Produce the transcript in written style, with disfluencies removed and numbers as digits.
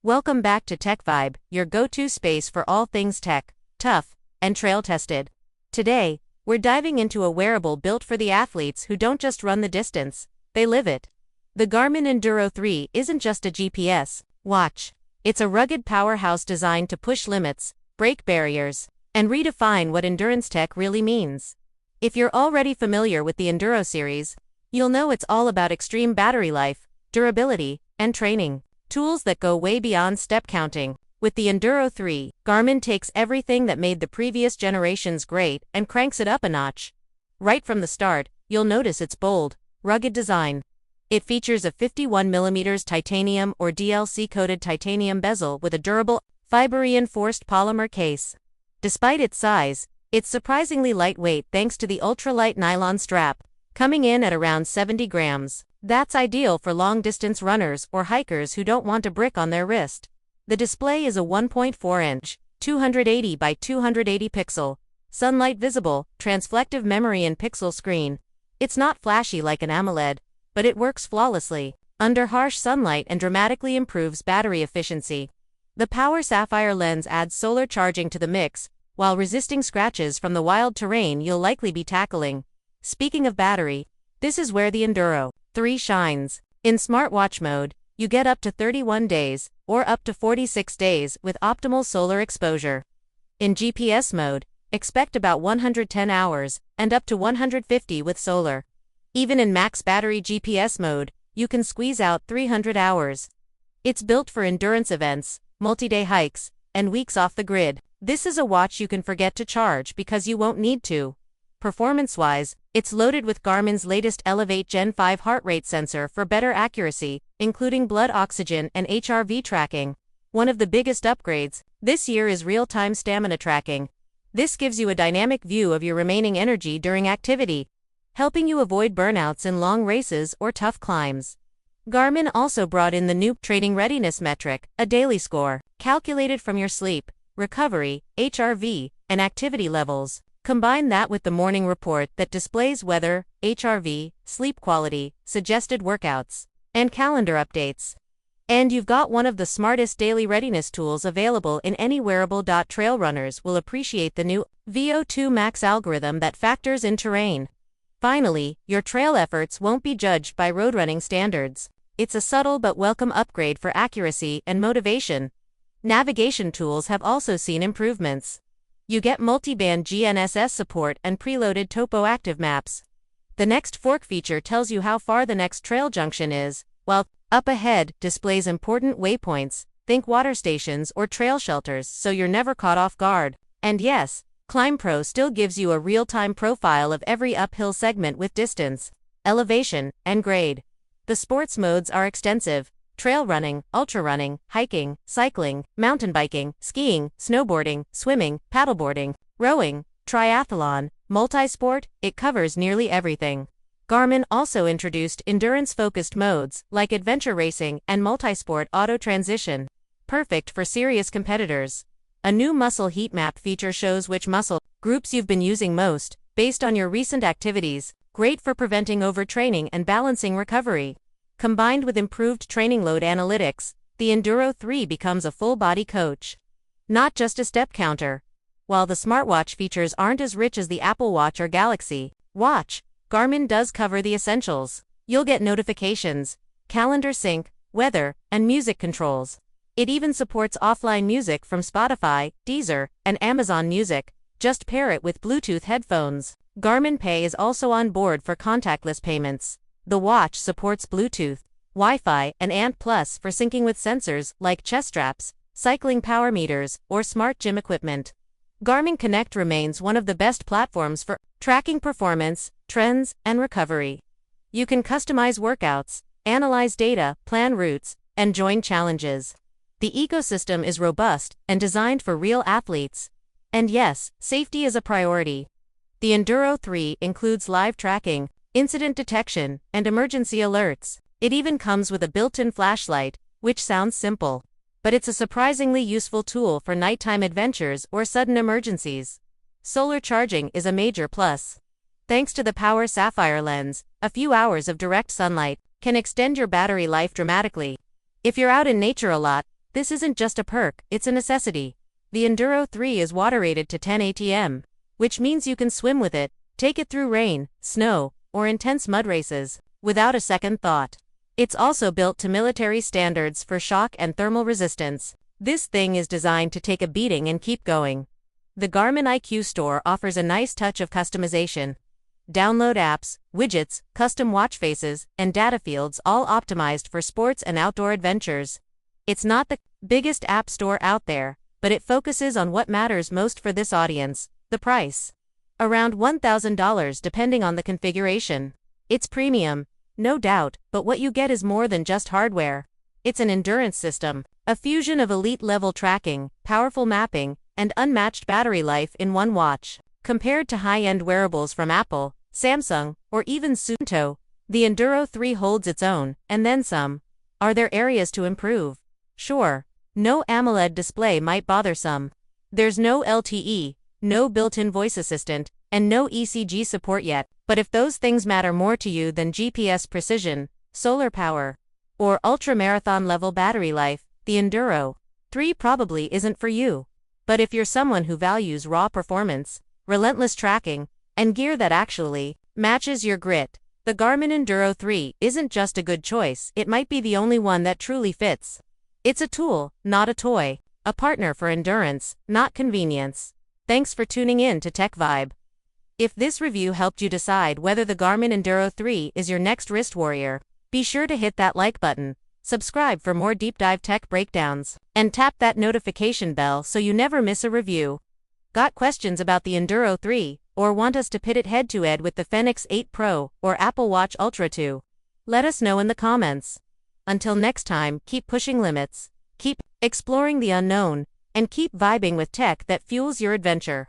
Welcome back to Tech Vibe, your go-to space for all things tech, tough, and trail-tested. Today, we're diving into a wearable built for the athletes who don't just run the distance, they live it. The Garmin Enduro 3 isn't just a GPS watch. It's a rugged powerhouse designed to push limits, break barriers, and redefine what endurance tech really means. If you're already familiar with the Enduro series, you'll know it's all about extreme battery life, durability, and training. Tools that go way beyond step counting. With the Enduro 3, Garmin takes everything that made the previous generations great and cranks it up a notch. Right from the start, you'll notice its bold, rugged design. It features a 51mm titanium or DLC-coated titanium bezel with a durable, fiber-reinforced polymer case. Despite its size, it's surprisingly lightweight thanks to the ultralight nylon strap, coming in at around 70 grams. That's ideal for long-distance runners or hikers who don't want a brick on their wrist. The display is a 1.4-inch, 280 by 280 pixel, sunlight visible, transflective memory and pixel screen. It's not flashy like an AMOLED, but it works flawlessly under harsh sunlight and dramatically improves battery efficiency. The Power Sapphire lens adds solar charging to the mix, while resisting scratches from the wild terrain you'll likely be tackling. Speaking of battery, this is where the Enduro 3 shines. In smartwatch mode, you get up to 31 days, or up to 46 days with optimal solar exposure. In GPS mode, expect about 110 hours, and up to 150 with solar. Even in max battery GPS mode, you can squeeze out 300 hours. It's built for endurance events, multi-day hikes, and weeks off the grid. This is a watch you can forget to charge because you won't need to. Performance-wise, it's loaded with Garmin's latest Elevate Gen 5 heart rate sensor for better accuracy, including blood oxygen and HRV tracking. One of the biggest upgrades this year is real-time stamina tracking. This gives you a dynamic view of your remaining energy during activity, helping you avoid burnouts in long races or tough climbs. Garmin also brought in the new training readiness metric, a daily score, calculated from your sleep, recovery, HRV, and activity levels. Combine that with the morning report that displays weather, HRV, sleep quality, suggested workouts, and calendar updates. And you've got one of the smartest daily readiness tools available in any wearable. Trail runners will appreciate the new VO2 Max algorithm that factors in terrain. Finally, your trail efforts won't be judged by road running standards. It's a subtle but welcome upgrade for accuracy and motivation. Navigation tools have also seen improvements. You get multi-band GNSS support and preloaded topo-active maps. The next fork feature tells you how far the next trail junction is, while up ahead displays important waypoints, think water stations or trail shelters, so you're never caught off guard. And yes, Climb Pro still gives you a real-time profile of every uphill segment with distance, elevation, and grade. The sports modes are extensive: trail running, ultra running, hiking, cycling, mountain biking, skiing, snowboarding, swimming, paddleboarding, rowing, triathlon, multisport. It covers nearly everything. Garmin also introduced endurance-focused modes like adventure racing and multisport auto transition, perfect for serious competitors. A new muscle heat map feature shows which muscle groups you've been using most, based on your recent activities, great for preventing overtraining and balancing recovery. Combined with improved training load analytics, the Enduro 3 becomes a full-body coach, not just a step counter. While the smartwatch features aren't as rich as the Apple Watch or Galaxy Watch, Garmin does cover the essentials. You'll get notifications, calendar sync, weather, and music controls. It even supports offline music from Spotify, Deezer, and Amazon Music. Just pair it with Bluetooth headphones. Garmin Pay is also on board for contactless payments. The watch supports Bluetooth, Wi-Fi, and ANT Plus for syncing with sensors like chest straps, cycling power meters, or smart gym equipment. Garmin Connect remains one of the best platforms for tracking performance, trends, and recovery. You can customize workouts, analyze data, plan routes, and join challenges. The ecosystem is robust and designed for real athletes. And yes, safety is a priority. The Enduro 3 includes live tracking, incident detection, and emergency alerts. It even comes with a built-in flashlight, which sounds simple, but it's a surprisingly useful tool for nighttime adventures or sudden emergencies. Solar charging is a major plus. Thanks to the Power Sapphire lens, a few hours of direct sunlight can extend your battery life dramatically. If you're out in nature a lot, this isn't just a perk, it's a necessity. The Enduro 3 is water-rated to 10 ATM, which means you can swim with it, take it through rain, snow, or intense mud races, without a second thought. It's also built to military standards for shock and thermal resistance. This thing is designed to take a beating and keep going. The Garmin IQ Store offers a nice touch of customization. Download apps, widgets, custom watch faces, and data fields all optimized for sports and outdoor adventures. It's not the biggest app store out there, but it focuses on what matters most for this audience: the price. Around $1,000 depending on the configuration. It's premium, no doubt, but what you get is more than just hardware. It's an endurance system, a fusion of elite-level tracking, powerful mapping, and unmatched battery life in one watch. Compared to high-end wearables from Apple, Samsung, or even Suunto, the Enduro 3 holds its own, and then some. Are there areas to improve? Sure. No AMOLED display might bother some. There's no LTE, no built-in voice assistant, and no ECG support yet, but if those things matter more to you than GPS precision, solar power, or ultra-marathon level battery life, the Enduro 3 probably isn't for you. But if you're someone who values raw performance, relentless tracking, and gear that actually matches your grit, the Garmin Enduro 3 isn't just a good choice, it might be the only one that truly fits. It's a tool, not a toy. A partner for endurance, not convenience. Thanks for tuning in to Tech Vibe. If this review helped you decide whether the Garmin Enduro 3 is your next wrist warrior, be sure to hit that like button, subscribe for more deep dive tech breakdowns, and tap that notification bell so you never miss a review. Got questions about the Enduro 3, or want us to pit it head-to-head with the Fenix 8 Pro or Apple Watch Ultra 2? Let us know in the comments. Until next time, keep pushing limits, keep exploring the unknown, and keep vibing with tech that fuels your adventure.